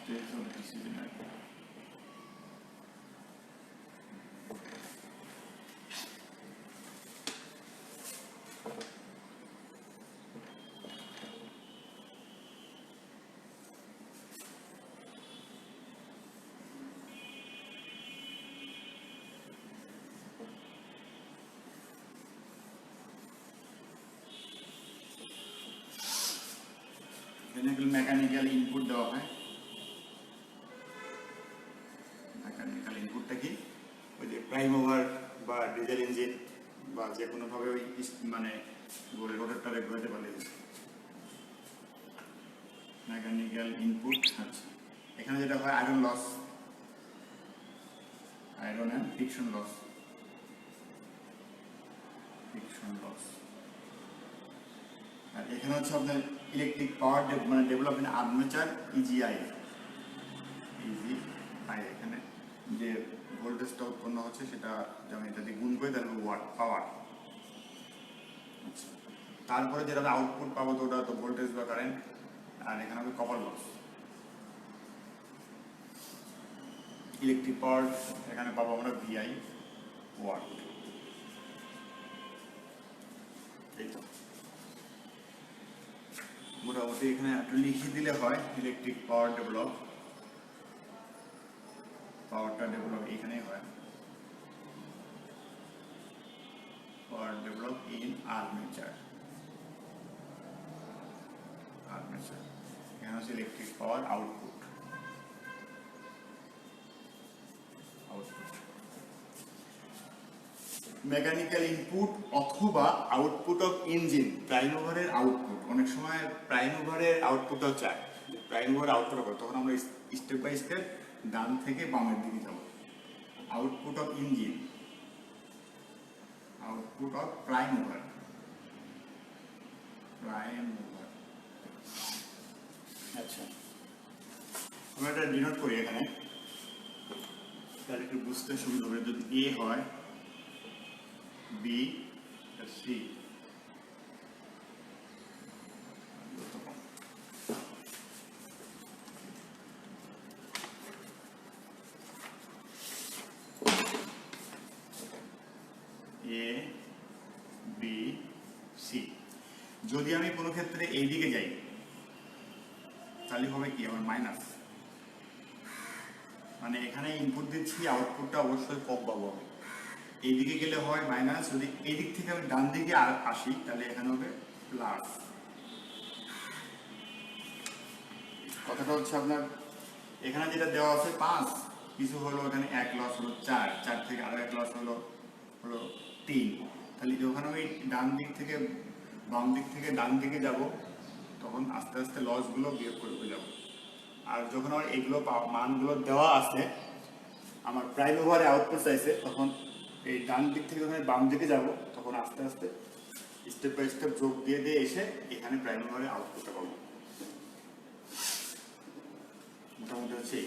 voltage of DC generator. Mechanical input দেওয়া হয়। Mechanical ইনপুটটা কি, ওই যে প্রাইম ওভার বা ডিজেল ইঞ্জিন বা যে কোনোভাবে ওই মানে রোটারটারে ঘোরাতে পারলে মেকানিক্যাল ইনপুট। আচ্ছা, এখানে যেটা হয় iron loss, iron and friction loss, friction loss. আর এখানে হচ্ছে আপনার ইলেকট্রিক পাওয়ার মানে ডেভেলপমেন্ট আর্মেচার ইজিআই, ইজিআই এখানে যে ভোল্টেজটা উৎপন্ন হচ্ছে সেটা যেমন এটা দিয়ে গুণ করে তাহলে ওয়াট পাওয়ার। আচ্ছা, তারপরে যেটা আউটপুট পাবো তো ওটা তো ভোল্টেজ বা কারেন্ট। আর এখানে হবে কপার লস, ইলেকট্রিক পাওয়ার এখানে পাবো আমরা ভিআই ওয়াট। এই তো মোটামুটি এখানে একটু লিখে দিলে হয় ইলেকট্রিক পাওয়ার ডেভেলপ, পাওয়ারটা ডেভেলপ এখানেই হয়, power develop in armature, armature এখানে হচ্ছে electric power output, output mechanical input অথবা আউটপুট অফ ইঞ্জিন, প্রাইম ওভারের আউটপুট। অনেক সময় প্রাইম ওভারের আউটপুটটাও চায়, প্রাইম ওভার আউটপুট করে, তখন আমরা স্টেপ বাই স্টেপ ডান থেকে বামের দিকে যাব। Output of engine, output of prime over, prime over. আচ্ছা, আমরা এটা ডিনোট করি এখানে, তাহলে একটু বুঝতে সুবিধা হবে। যদি এ হয়, B, C, A B C. যদি আমি কোনো ক্ষেত্রে এই দিকে যাই তাহলে হবে কি আমার মাইনাস, মানে এখানে ইনপুট দিচ্ছি আউটপুটটা অবশ্যই কম পাবো আমি। এইদিকে গেলে হয় মাইনাস, যদি এই দিক থেকে আমি ডান দিকে আসি তাহলে এখানে হবে প্লাস। কথাটা হচ্ছে আপনার এখানে যেটা দেওয়া আছে 5 কিছু হলো, এখানে 1 লস হলো 4, 4 থেকে আরো 1 লস হলো 3। তাহলে যখন আমি ডান দিক থেকে বাম দিক থেকে ডান দিকে যাব তখন আস্তে আস্তে লসগুলো বিয়োগ করে যাব। আর যখন আমার এগুলো মানগুলো দেওয়া আছে, আমার প্রাইম ওভারে আউটপুট চাইছে, তখন এই ডান দিক থেকে যখন বাম দিকে যাব তখন আস্তে আস্তে স্টেপ বাই স্টেপ যোগ দিয়ে দিয়ে এসে এখানে প্রাইম ওভারে আউটপুটটা পাবো। মোটামুটি হচ্ছে।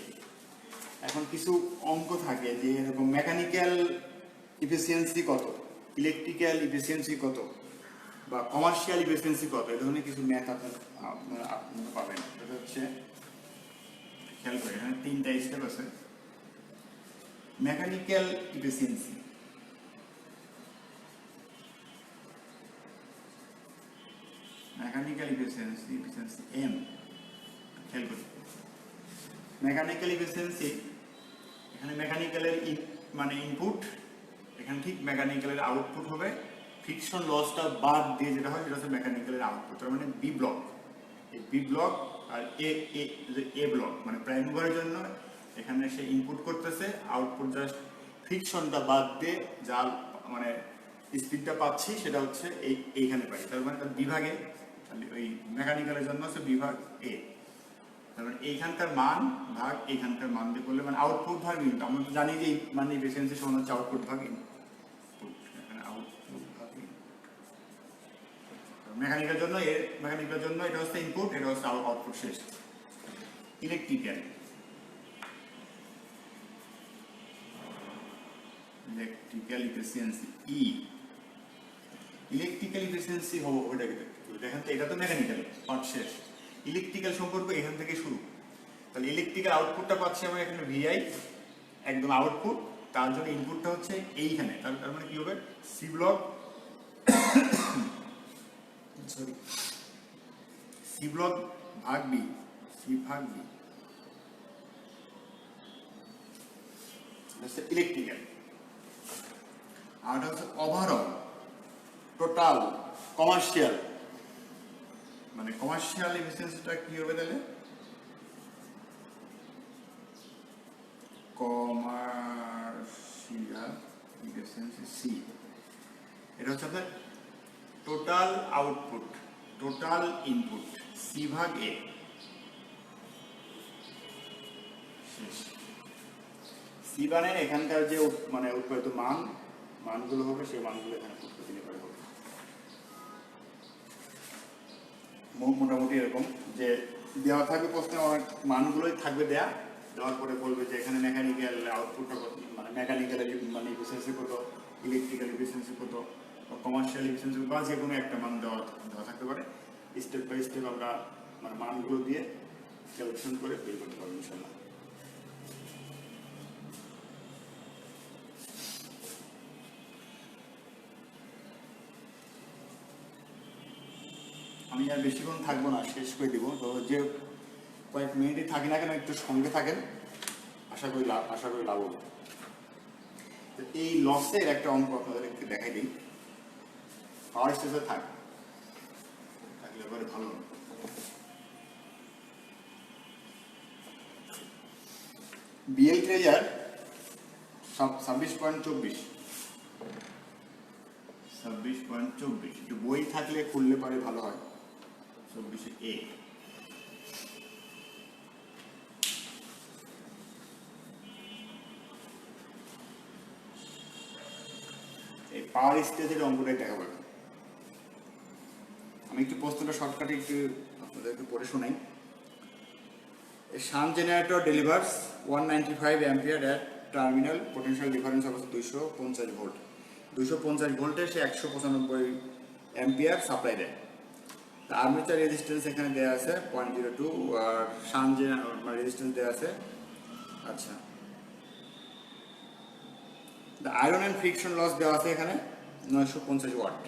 এখন কিছু অঙ্ক থাকে যে এরকম মেকানিক্যাল ইফিসিয়েন্সি কত, ইলেকট্রিক্যাল ইফিসিয়েন্সি কত, বা কমার্শিয়াল ইফিসিয়েন্সি কত, এই ধরনের কিছু ম্যাথ আপনারা পাবেন। এটা হচ্ছে খেয়াল করে এখানে 3টা স্টেপ আছে। Mechanical efficiency, mechanical efficiency, efficiency M. খেয়াল করি মেকানিক্যাল ইফিসিয়েন্সি, এখানে মেকানিক্যালের মানে ইনপুট, এখানে ঠিক মেকানিক্যালের আউটপুট হবে। ফ্রিকশন লসটা বাদ দিয়ে যেটা হয় সেটা হচ্ছে মেকানিক্যালের আউটপুট। তার মানে বি ব্লক, এই বি ব্লক আর এ ব্লক মানে প্রাইম ওভারের জন্য এখানে সে ইনপুট করতেছে, আউটপুট জাস্ট ফ্রিকশনটা বাদ দিয়ে যা মানে স্পিডটা পাচ্ছি সেটা হচ্ছে এইখানে পাই। তার মানে বিভাগে ওই মেকানিক্যালের জন্য হচ্ছে বিভাগ এ। তারপরে এইখানকার মান ভাগ এইখানকার মান দিয়ে করলে মানে আউটপুট ভাগ ইনপুট। আমরা তো জানি যে মানে এফিসিয়েন্সি সমান হচ্ছে আউটপুট ভাগ ইনপুট। এখানে আউটপুট ভাগ মেকানিক্যাল জন্য মেকানিক্যাল জন্য এটা হচ্ছে ইনপুট, এটা হচ্ছে আউটপুট শেষ। ইলেকট্রিক্যাল, ইলেকট্রিক্যাল এফিসিয়েন্সি ই, ইলেকট্রিক্যাল এফিসিয়েন্সি হবে ওইটাকে দেখেন তো, এটা তো মেকানিক্যাল পার্ট শেষ। ইলেকট্রিক্যাল সম্পর্ক এখান থেকে শুরু, তাহলে ইলেকট্রিক্যাল আউটপুটটা পাচ্ছি আমরা এখানে ভিআই একদম আউটপুট, তার জন্য ইনপুটটা হচ্ছে এইখানে, তার মানে কি হবে C block sorry C block ভাগ বি, সি ভাগ বি হচ্ছে ইলেকট্রিক্যাল, আর হচ্ছে ওভারঅল টোটাল কমার্শিয়াল, মানে কমার্শিয়াল এফিসিয়েন্সিটা কি হবে তাহলে কমার্শিয়াল এফিসিয়েন্সি সি, এটা হচ্ছে আপনার total output total input C ভাগ এ, সি বানের এখানকার যে মানে উৎপাদিত মানগুলো হবে সেই মানগুলো এখানে পুট করে দিলে পারে হবে। মোটামুটি এরকম যে দেওয়া থাকবে প্রশ্নে অনেক মানগুলোই থাকবে দেওয়ার পরে বলবে যে এখানে মেকানিক্যাল আউটপুটটা কত, মানে মেকানিক্যাল মানে এফিসিয়েন্সি কত, ইলেকট্রিক্যাল এফিসিয়েন্সি কত, কমার্শিয়াল এফিসিয়েন্সি বা যে কোনো একটা মান দেওয়া থাকতে পারে। স্টেপ বাই স্টেপ আমরা মানে মানগুলো দিয়ে ক্যালকুলেশন করে বের করতে পারবো ইনশাআল্লাহ। আমি আর বেশিক্ষণ থাকবো না, শেষ করে দিব। তো যে কয়েক মিনিটই থাকি না কেন একটু সঙ্গে থাকেন, আশা করি লাভ হবে। তো এই লসের একটা অঙ্ক আপনাদেরকে দেখাই দিই, পাওয়ার স্টেজে থাকলে এবারে ভালো হবে। বিএল ট্রেজার 26.24 একটু বই থাকলে খুললে পারে ভালো হয়। 24A এই পাওয়ার স্টেজের অঙ্কটাই দেখাবো। আমি একটু প্রশ্নটা শর্টকাটে একটু আপনাদেরকে পড়ে শোনাই। A shunt generator delivers 195 ampere at terminal potential difference of 250 volt. 250 ভোল্টে সে 195 অ্যাম্পিয়ার সাপ্লাই দেয়। তা আর্মেচার রেজিস্ট্যান্স এখানে দেওয়া আছে 0.02 আর শান্ট রেজিস্ট্যান্স দেওয়া আছে। আচ্ছা, the iron and friction loss দেওয়া আছে এখানে 950 watt.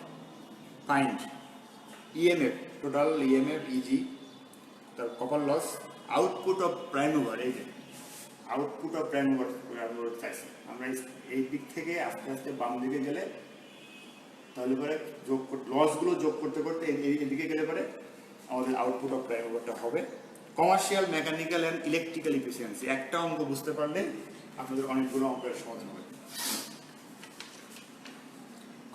Find EMF, total EMF Eg, তার copper loss, output of prime mover. এই যে আউটপুট অফ প্রাইম মুভার চাইছি আমরা এই দিক থেকে আস্তে আস্তে বাম দিকে গেলে, তাহলে পরে লসগুলো যোগ করতে করতে এদিকে গেলে পরে আমাদের আউটপুট অফ প্রাইম মুভারটা হবে। Commercial mechanical and electrical efficiency, একটা অঙ্ক বুঝতে পারলে আপনাদের অনেকগুলো অঙ্কের সমাধান হবে।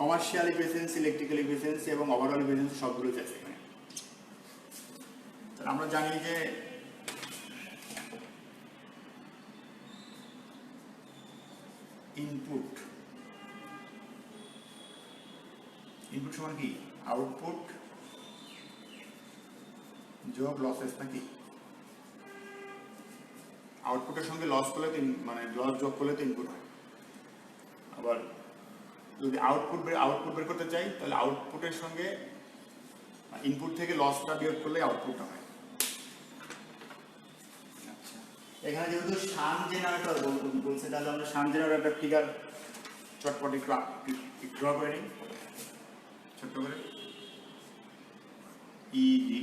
কমার্শিয়াল এফিসিয়েন্সি, ইলেকট্রিক্যাল এফিসিয়েন্সি এবং ওভারঅল এফিসিয়েন্সি সবগুলো চাইছে এখানে। আমরা জানি যে ইনপুট সমান কি আউটপুট যোগ লসেস, নাকি আউটপুটের সঙ্গে লস করলে মানে লস যোগ করলে তো ইনপুট হয়। আবার যদি আউটপুট বের করতে চাই তাহলে আউটপুটের সঙ্গে ইনপুট থেকে লসটা বিয়োগ করলে আউটপুটটা হয়। এখানে যেহেতু শান্ট জেনারেটর বলছে, তাহলে আমরা শান্ট জেনারেটর ফিগার চটপট একটু ড্র করে নিই ছোট্ট করে। Easy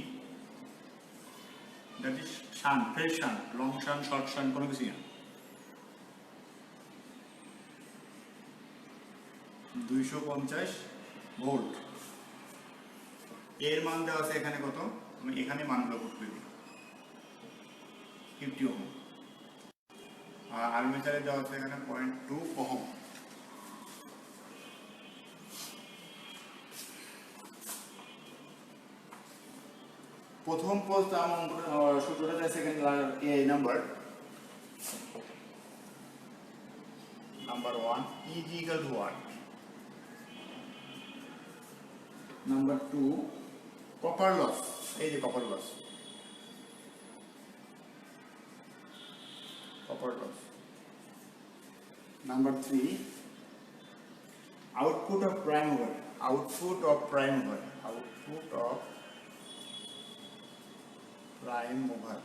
that is shunt, fresh shunt, long shunt, short shunt কোনো কিছু না। 250 ভোল্ট এর মান দেওয়া আছে এখানে কত, আমি এখানে মানগুলো পুট করে দিই 50 ওহম। আর আর্মেচারে দেওয়া আছে এখানে 0.2 ওহম। প্রথম পোস্ট আমার সূত্রটা আছে এখানে এ number 1 EG equal to what? Number 2 copper loss, এই যে copper loss, Number 3 output of prime mover,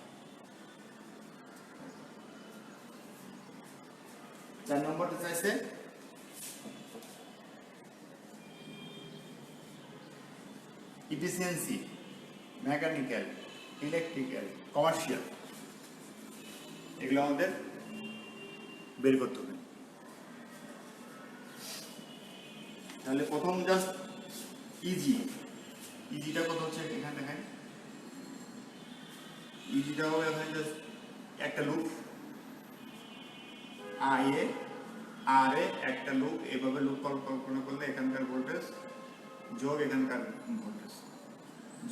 4 নম্বরটা চাইছে ইফিসিয়েন্সি, মেকানিক্যাল, ইলেকট্রিক্যাল, কমার্শিয়াল, এগুলো আমাদের বের করতে হবে। তাহলে প্রথম জাস্ট ইজিটা কত হচ্ছে এখানে দেখেন, ইজিটা হবে এখানে জাস্ট একটা লুপ আই এ আর এ একটা লুপ, এভাবে লুপ কল্পনা করলে এখানকার ভোল্টেজ যোগ এখানকার ভোল্টেজ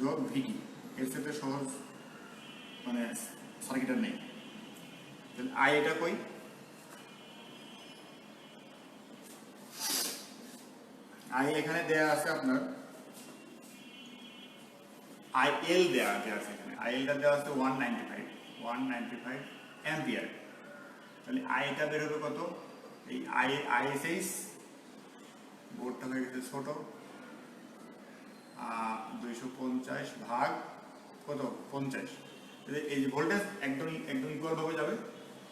যোগ ভিটি, এর সাথে সহজ মানে সার্কিটার নেই। তাহলে আই এটা কই, আই এখানে দেয়া আছে আপনার আইএল দেয়া আছে এখানে, আইএলটা দেওয়া আছে 195 অ্যাম্পিয়ার। তাহলে আইটা বের হবে কত, এই আইএসএইচ বোর্ডটা হয়ে গেছে ছোট, 250 ভাগ কত 50। এই যে ভোল্টেজ একদম ইকুয়াল ভাবে যাবে,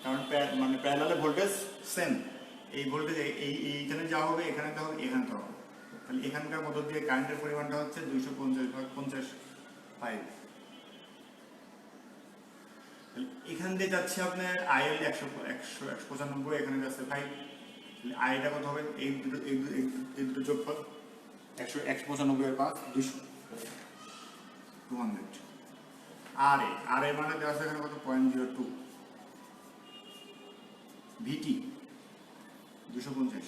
কারণ মানে প্যারালালে ভোল্টেজ সেম, এই ভোল্টেজ এইখানে যা হবে এখানে তো হবে, এখানে তো হবে। তাহলে এখানকার মধ্য দিয়ে কারেন্টের পরিমাণটা হচ্ছে 250 ভাগ 55। এখান দিয়ে যাচ্ছে আপনার আইএল 195, এখানে যাচ্ছে 5। আইটা কত হবে, এই দুটো যোগফল 195 এর 5 200 আর এ মানে দেওয়া আছে এখানে কত 0.02, ভিটি 250,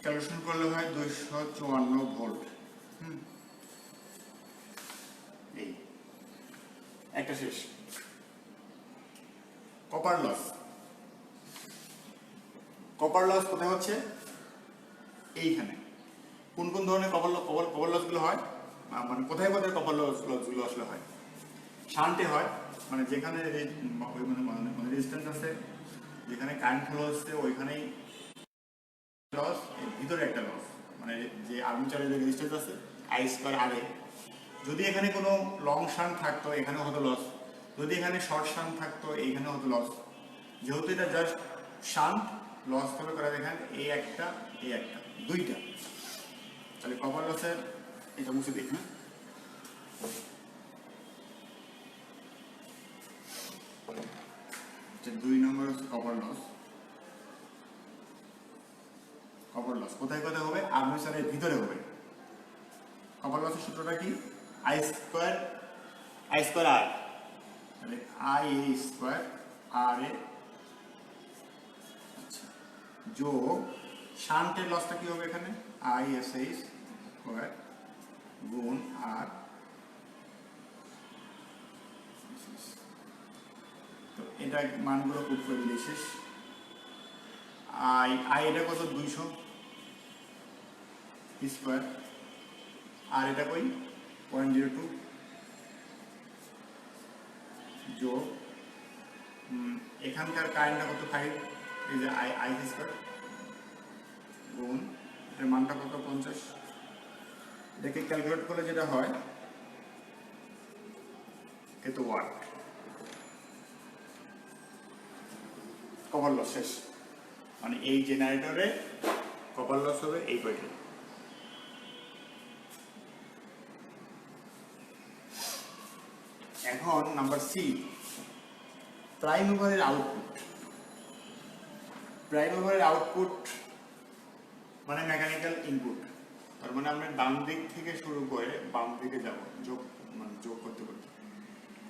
ক্যালকুলেশন করলে হয় 254 ভোল্ট। এই একটা শেষ। কপার লস কোথায় হচ্ছে, এইখানে। কোন কোন ধরনের কপার লস গুলো হয়, মানে কোথায় কোথায় কপার লস গুলো আসলে হয়, শান্টে হয়, মানে যেখানে মানে রেজিস্ট্যান্স আছে, যেখানে কারেন্ট ফ্লো হচ্ছে ওইখানেই লস, এর ভিতরে একটা লস, মানে যে আর্মেচারের যে রেজিস্ট্যান্স আছে আই স্কয়ার আর এ, যদি এখানে কোনো লং শান্ট থাকতো এখানে হতো লস, যদি এখানে শর্ট শান্ট থাকতো এইখানে হতো লস। যেহেতু এটা জাস্ট শান্ট, লস হবে করে দেখেন এই একটা দুইটা। তাহলে কপার লসের এটা মুছে দেখুন, দুই নম্বর হচ্ছে কপার লস কোথায় কোথায় হবে, আর্মেচারের ভিতরে হবে। কপার লসের সূত্রটা কি, আই স্কয়ার আর, তাহলে আই এ স্কয়ার আর এ যোগ শান্টের লসটা কি হবে এখানে, আই এস এইচ স্কয়ার গুণ আর। তো এটা মানগুলো পুট করে দিলে শেষ। আই এটা কত 200 স্কয়ার, আর এটা কই 0.02 যোগ এখানকার কারেন্টটা কত 5, এই যে আই স্কয়ার গুণ এর মানটা কত 50। এটাকে ক্যালকুলেট করলে যেটা হয় কত ওয়াট। কপার লস শেষ, মানে এই জেনারেটরে কপার লস হবে এই কয়টা। এখন নাম্বার সি, প্রাইম মুভারের আউটপুট মানে মেকানিক্যাল ইনপুট। তার মানে আমরা ডান দিক থেকে শুরু করে বাম দিকে যাব, যোগ করতে করতে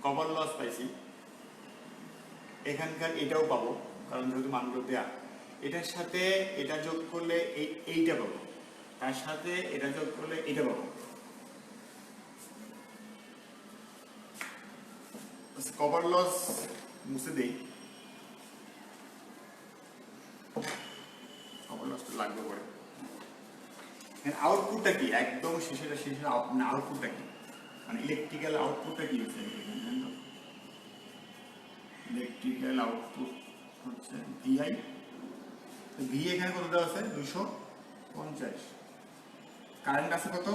কপার লস পাইছি, এখানকার এটাও পাবো কারণ যেহেতু মানগুলো দেয়া, এটার সাথে এটা যোগ করলে এইটা পাবো, তার সাথে এটা যোগ করলে এটা পাবো। কপার লস মুছে দেই, কপার লসটা লাগবে পরে। আউটপুটটা কি, একদম শেষে আউটপুটটা কি, মানে ইলেকট্রিক্যাল আউটপুটটা কি হচ্ছে, ইলেকট্রিক্যাল আউটপুট হচ্ছে ভিআই। ভি এখানে কত দেওয়া আছে 250, কারেন্ট আছে কত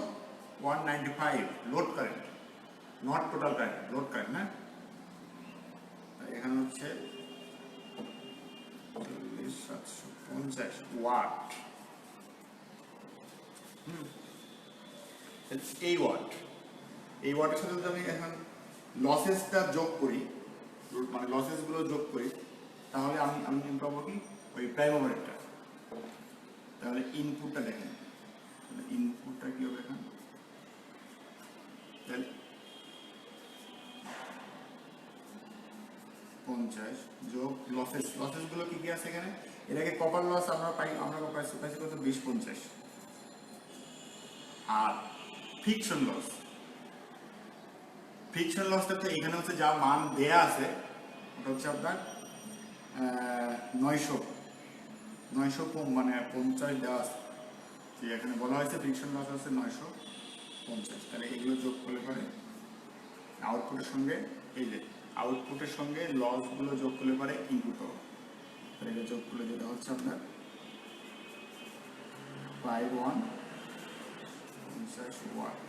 195, load current, not total current, load current না। এখানে হচ্ছে 750 ওয়াট। এই ওয়াটের সাথে যদি আমি এখন লসেসটা যোগ করি, মানে লসেসগুলো যোগ করি, তাহলে আমি আমি পাবো কি ওই প্রাইম ওভারেরটা। তাহলে ইনপুটটা দেখেন, ইনপুটটা কি হবে এখন, তাহলে 50 যোগ লসেসগুলো কি কি আছে এখানে, এটাকে কপার লস আমরা পাইছি কত 20-50, আর ফ্রিকশন লসটা তো এখানে হচ্ছে যা মান দেয়া আছে ওটা হচ্ছে আপনার 900 মানে 50 দেওয়া আছে, যে এখানে বলা হয়েছে ফ্রিকশন লস আছে 950। তাহলে এগুলো যোগ করলে পরে আউটপুটের সঙ্গে, এই যে আউটপুটের সঙ্গে লসগুলো যোগ করলে পরে ইনপুট হবে। তাহলে এটা যোগ করলে যেটা হচ্ছে আপনার 5150 ওয়াট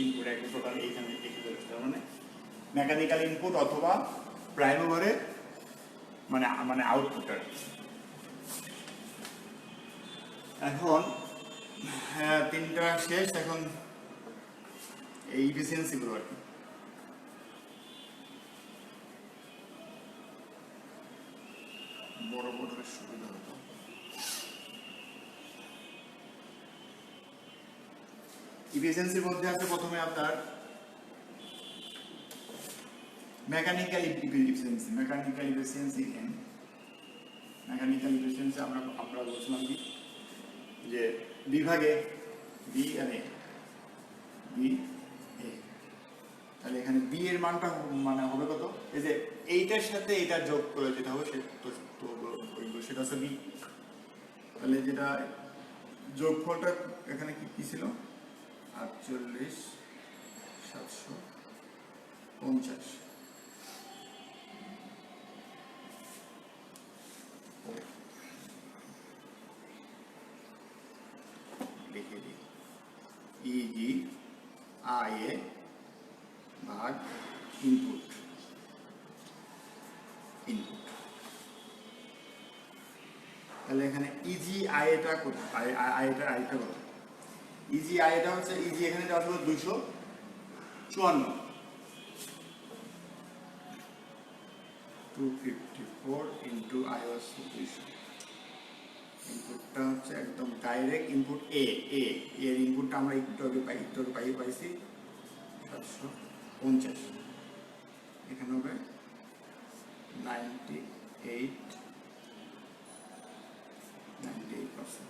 ইনপুট একটা টোটাল এইখানে মানে মেকানিক্যাল ইনপুট অথবা প্রাইম ওভারে মানে আউটপুটার। এখন হ্যাঁ 3টা শেষ, এখন এই ইফিসিয়েন্সিগুলো আর কি। বড় সুবিধা হতো। ইফিসিয়েন্সির মধ্যে আছে প্রথমে আপনার মেকানিক্যাল ইফিসিয়েন্সি আমরা বলছিলাম কি যে বিভাগে বি আর এ, তাহলে এখানে বি এর মানটা মানে হবে কত, এই যে এইটার সাথে এইটা যোগ করে যেটা হবে সেটা হচ্ছে বি। তাহলে যেটা যোগফলটা এখানে কি ছিল 48,750। লিখে দিই ইজি আই এ ভাগ ইনপুট। তাহলে এখানে ইজি আইটা কত, আইটা কত, ইজি আইটা হচ্ছে ইজি এখানে দেওয়া ছিল 254, 254 ইন্টু আই হচ্ছে 200। ইনপুটটা হচ্ছে একদম ডাইরেক্ট ইনপুট এর ইনপুটটা আমরা একটু আগে পাইছি 750, এখানে হবে 98%।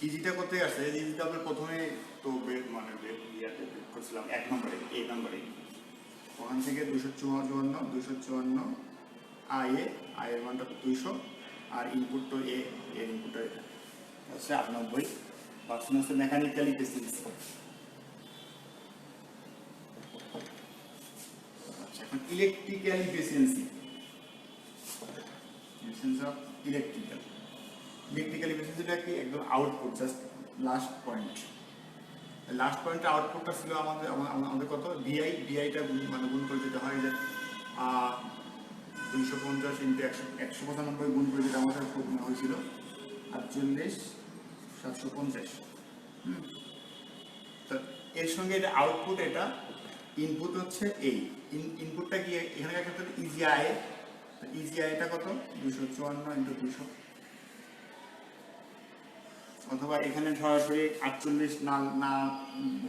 ইজিটা কোথায় আসে, ইজিটা আমরা প্রথমে তো মানে করছিলাম 1 নম্বরে, এই নম্বরে ওখান থেকে 254 আই এর মানটা 200, আর ইনপুট তো এর ইনপুটটা হচ্ছে 98% হচ্ছে মেকানিক্যাল ইফিসিয়েন্সি। আচ্ছা, এখন ইলেকট্রিক্যাল ইফিসিয়েন্সি অফ ইলেকট্রিক্যাল ইফিসিয়েন্সিটা কি একদম আউটপুট, জাস্ট লাস্ট পয়েন্টে আউটপুটটা ছিল আমাদের কত ভিআইটা মানে গুণ করে যেতে হয় যে 250 ইন্টু 195 গুণ করে যেটা আমাদের হয়েছিল 48,750। তো এর সঙ্গে এটা আউটপুট, এটা ইনপুট হচ্ছে এই ইনপুটটা কি এখানে একটা ইজি আইটা কত 254 ইন্টু 200, অথবা এখানে সরাসরি 48 না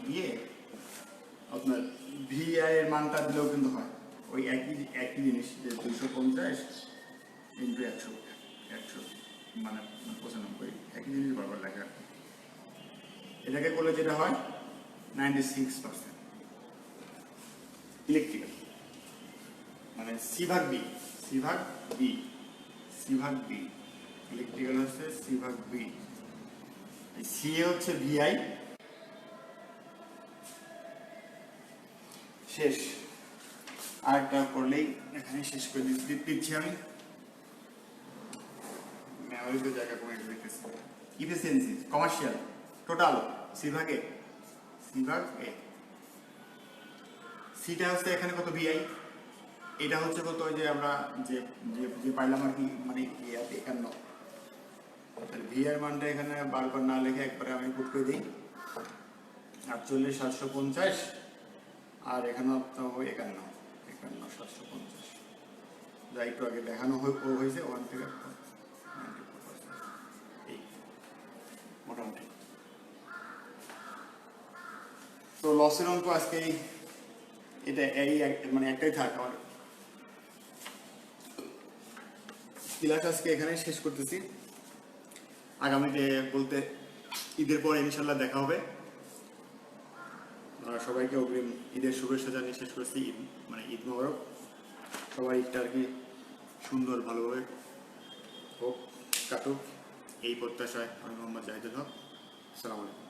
দিয়ে আপনার ভিআই এর মানটা দিলেও কিন্তু হয়, ওই একই জিনিস যে 250 ইন্টু 100 মানে 95, একই জিনিস বারবার লেখা। এটাকে করলে যেটা হয় 96% ইলেকট্রিক্যাল, মানে সি ভাগ বি ইলেকট্রিক্যাল হচ্ছে সি ভাগ বি। সি এ হচ্ছে ভিআই। শেষ, আরেকটা করলেই এখানে শেষ করে দিচ্ছি আমি। মেমোরিতে জায়গা কমে দেখতেছি। ইফিসিয়েন্সি কমার্শিয়াল টোটাল সি ভাগে এ। সিটা হচ্ছে এখানে কত ভিআই, এটা হচ্ছে কত ওই যে আমরা যে যে পাইলাম আর কি, মানে 51। ভি এর মানটা এখানে বারবার না লিখে একবারে আমি পুট করে দিই 48,750, আর এখানে 51,750, যা একটু আগে দেখানো হয়েছে ওখান থেকে 94%, এই মোটামুটি। তো লসের অঙ্ক আজকে এটা এই মানে একটাই থাক আমার ক্লাস আজকে এখানে শেষ করতেছি। আগামীতে বলতে ঈদের পর ইনশাল্লাহ দেখা হবে। সবাইকে অগ্রিম ঈদের শুভেচ্ছা জানিয়ে শেষ করছি। ঈদ মানে ঈদ মোবারক, সবাই ঈদটা আর কি সুন্দর ভালোভাবে হোক, কাটুক, এই প্রত্যাশায় আমি মোহাম্মদ জাহিদুল হক। আসসালামু আলাইকুম।